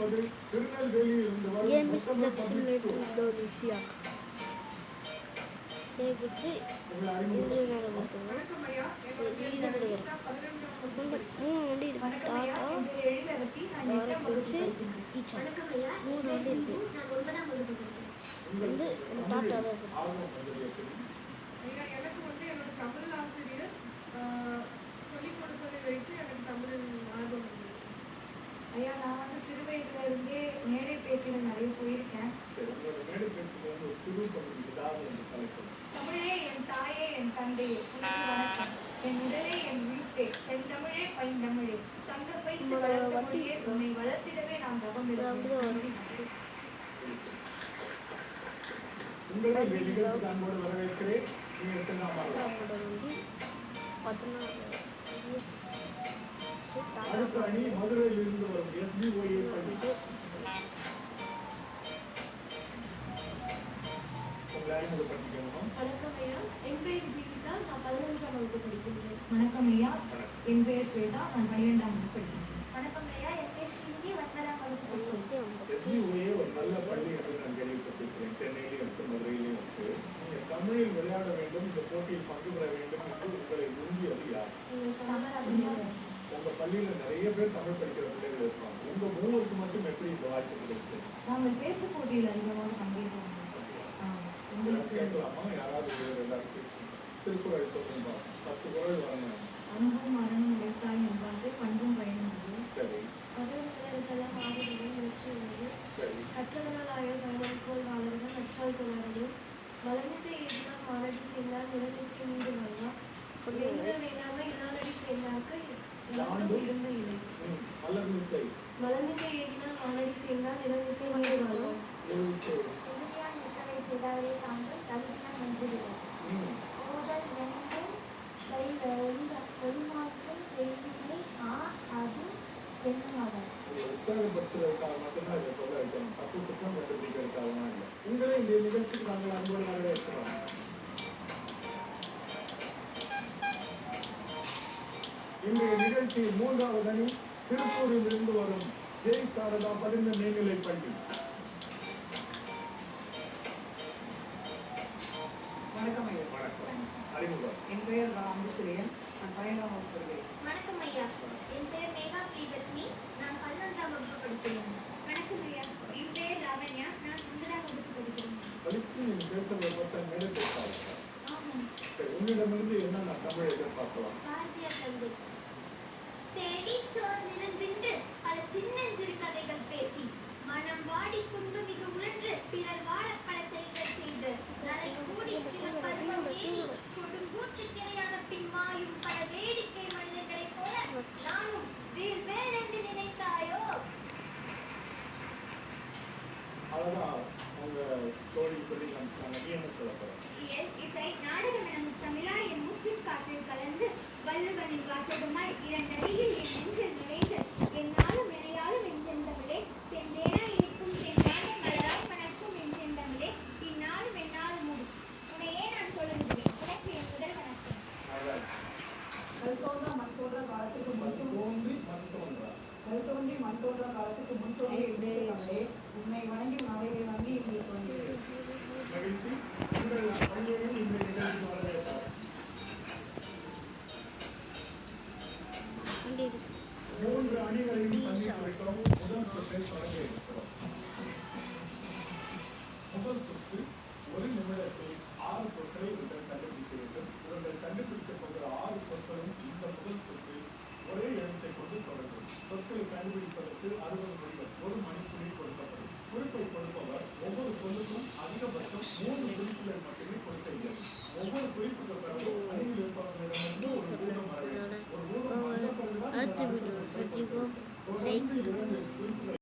இருப்பது திருநெல்வேலியில் இருந்து வரும் இந்தோனேஷியா கேட்குது. இது வணக்கம் ஐயா, என்னோட பேர் தரணி. நான் 11ஆம் வகுப்பு படிக்கிறேன். 3 வண்டி இருக்கு. வணக்கம் ஐயா, டாடா என் பேர் எழிலரசி. நான் 8ஆம் வகுப்பு படிக்கிறேன். ஈச்சா வணக்கம் ஐயா, 3 என் பேர் வண்டி சிந்து. இருக்கு. நான் 9ஆம் வகுப்பு படிக்கிறேன். வந்து டாட்டா தான் இருக்கு. ஐயா, எனக்கு வந்து என்னோட தமிழ் ஆசிரியர் சொல்லிக் கொடுப்பதை வைத்து எனக்கு தமிழ் ஆர்வம் வந்தது. ஐயா, நான் வந்து சிறு வயதுல இருந்தே மேடை பேச்சுகள் நிறைய போயிருக்கேன். தமிழே என் தாயே என் தந்தையே உனக்கு வணக்கம். என் உடலே என் வீட்டே செந்தமிழே பைந்தமிழே சங்க வைத்து வளர்த்த மொழியே உன்னை வளர்த்திடவே நான் தவம் இருந்தேன். உங்களை இந்த நிகழ்ச்சிக்கு அன்போடு வரவேற்கிறேன். நீங்கள் செல்லாமல் அடுத்த அணி மதுரையில் இருந்து வரும் SBOA பள்ளி. உங்களை அறிமுகப்படுத்திக்கணும். வணக்கம் ஐயா, என் பேர் ஜீவிதா. நான் 11ஆம் வகுப்பு படிக்கின்றேன். வணக்கம் ஐயா, என் பெயர் ஸ்வேதா. நான் 12ஆம் வகுப்பு படிக்கின்றேன். வணக்கம் ஐயா, என் பேர் ஸ்ரீநிதி. 9ஆம் வகுப்பு படிக்கின்றேன். SBOA ஒரு நல்ல பள்ளி என்று நான் கேள்விப்பட்டிருக்கிறேன். சென்னையிலும் இருக்கு, மதுரையிலும் இருக்கு. நீங்கள் தமிழில் விளையாட வேண்டும், இந்த போட்டியில் பங்கு பெற வேண்டும் என்று உங்களை உந்தியது யார்? உங்க பள்ளியில நிறைய பேர் தமிழ் படிக்கிற பிள்ளைகள் இருப்பாங்க. உங்க மூவருக்கு மட்டும் எப்படி இந்த வாய்ப்பு கிடைக்குது? நாங்கள் பேச்சு போட்டியில் அதிகமாக பங்கேற்றோம். கேட்கலாமா? யாராவது எல்லாரும் பேசுவோம். திருக்குறள் சொல்லுங்க, 10 குறள் வரணும். அன்பும் மரணம் உழைத்தாய் என்பார்க்கு பண்பும் பயனும். சரி மதுரெல்லாம் ஆடுவது முயற்சி உள்ளது. சரி கற்றதனால் ஆயுள் பயனோல் வாழர்கள் நற்றால் தொடரது. வளமிசை ஏற்றினால் மானடி சேர்ந்தால் நிலமிசை மீது வருவா. வேண்டுதல் வேண்டாமல் இல்லானடி சேர்ந்தாக்கு யாண்டும் இருந்து இல்லை. மலர்மிசை மலர்மிசை ஏற்றினால் மானடி சேர்ந்தால் நிலமிசை மீது வருவா. எதிரியான் மிக்கவை செய்தாலே தாங்கள் தகுதியான் வென்றுவிடும். ஓதல் வேண்டும் ஒளிமாற்றம் செய்தினை அது என்னும் உற்சாகப்படுத்துவதற்காக மட்டும்தான் இதை சொல்ல வைக்கணும். தப்பு குற்றம் கண்டுபிடிக்கிறதுக்காகலாம் இல்லை. உங்களே இந்த நிகழ்ச்சிக்கு நாங்கள் அன்போடு வரவேற்கிறோம். இன்றைய நிகழ்ச்சி 3வது அணி திருப்பூரில் இருந்து வரும் ஜெய் சாரதா 11 மேல்நிலைப் பள்ளி. வணக்கம் ஐயா. வணக்கம். அறிமுகம். என் பெயர் அம்புசிரியன். நான் 12ஆம் வகுப்பு படிக்கிறேன். வணக்கம் ஐயா, என் பெயர் மேகா பிரியதர்ஷினி. நான் 11ஆம் வகுப்பு படிக்கிறேன். வணக்கம் ஐயா, என் பெயர் லாவண்யா. நான் 9ஆம் வகுப்பு படிக்கிறேன். படிச்சு நீங்க பேசுறத பார்த்தா மேலே பேசாது. ஆமாம். உங்களிடமிருந்து என்ன நான் தமிழ் எதிர்பார்க்கலாம்? பாரதியார் கவிதை. தேடிச்சோர் நிறந்தின்று பல சின்னஞ்சிறு கதைகள் பேசி மனம் வாடி துன்பு மிக உழன்று பிறர் வாழ பல செயல்கள் செய்து நரை கூடி பருவம் ஏறி கொடுங்கூற்று திரையான பின் மாயும் பல வேடிக்கை மனிதர்களைப் போல நானும் வீழ்வேன் என்று நினைத்தாயோ? அவ்வளவுதான் உங்க தோழி சொல்லி காமிச்சாங்க. நீ என்ன சொல்ல போற? இயல் இசை நாடகம் என முத்தமிழா என் மூச்சின் காற்றில் கலந்து வள்ளுவனின் வாசகமாய் இரண்டடியில் என் நெஞ்சில் நுழைந்து என்னாலும் இணையாலும் என் செந்தமிழே செந்தேனா இனிக்கும் செந்தானே மலராய் மணக்கும் என் செந்தமிழே இந்நாளும் என்னாலும் மூடும் உன்னையே நான் சொல்லுகிறேன். உனக்கு என் முதல் வணக்கம். கல் மண் தோன்றா காலத்துக்கு முன் தோன்றி மண் தோன்றா கல் தோன்றி மண் தோன்றா காலத்துக்கு முன் தோன்றி தமிழே உன்னை வணங்கி நாளையை வாங்கி உங்களுக்கு வந்தேன். மகிழ்ச்சி. உங்கள் பள்ளியில் இந்த நிகழ்ச்சி வரவேற்றார். வண்டி இருக்கு. 3 அணிகளையும் சந்தித்து வைக்கிறோம். முதல் சுற்றை தொடங்க இருக்கிறோம். முதல் சுற்று 1 நிமிடத்தில் 6 சொற்களை இவர்கள் கண்டுபிடிக்க வேண்டும். இவர்கள் கண்டுபிடிக்கப் போகிற 6 சொற்களும் இந்த முதல் சுற்றில் ஒரே எழுத்தை கொண்டு தொடங்கும். சொற்களை கண்டுபிடிப்பதற்கு 60 நொடிகள் 1 மணித்துளி கொடுக்கப்படும். குறிப்பை கொடுப்பவர் ஒவ்வொரு சொல்லுக்கும் அதிகபட்சம் 3 குறிப்புகள் மட்டும்